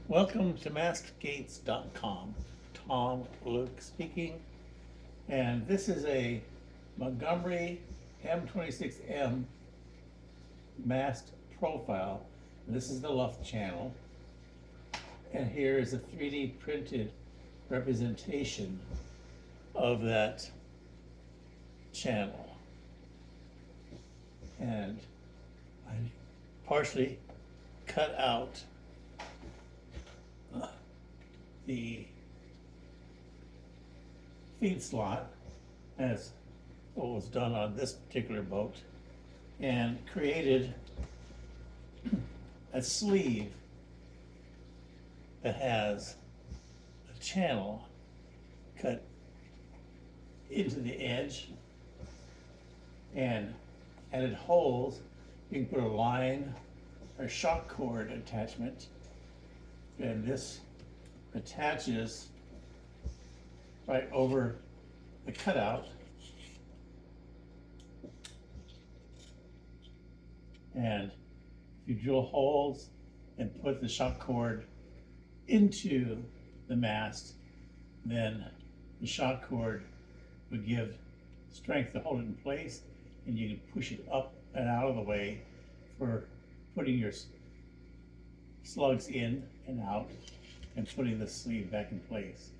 Welcome to MastGates.com. TomLuque speaking, and this is a Montgomery M26M mast profile. This is the luff channel, and here is a 3D printed representation of that channel. And I partially cut out the feed slot, as what was done on this particular boat, and created a sleeve that has a channel cut into the edge and added holes. You can put a line or shock cord attachment, and this attaches right over the cutout, and if you drill holes and put the shock cord into the mast, then the shock cord would give strength to hold it in place, and you can push it up and out of the way for putting your slugs in and out and putting the sleeve back in place.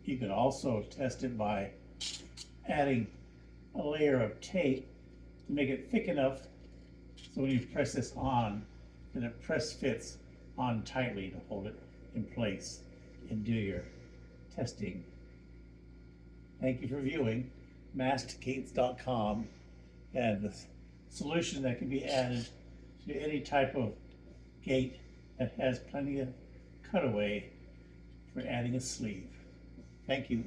You can also test it by adding a layer of tape to make it thick enough so when you press this on, then it press fits on tightly to hold it in place and do your testing. Thank you for viewing MastGates.com, and the solution that can be added to any type of gate that has plenty of cutaway for adding a sleeve. Thank you.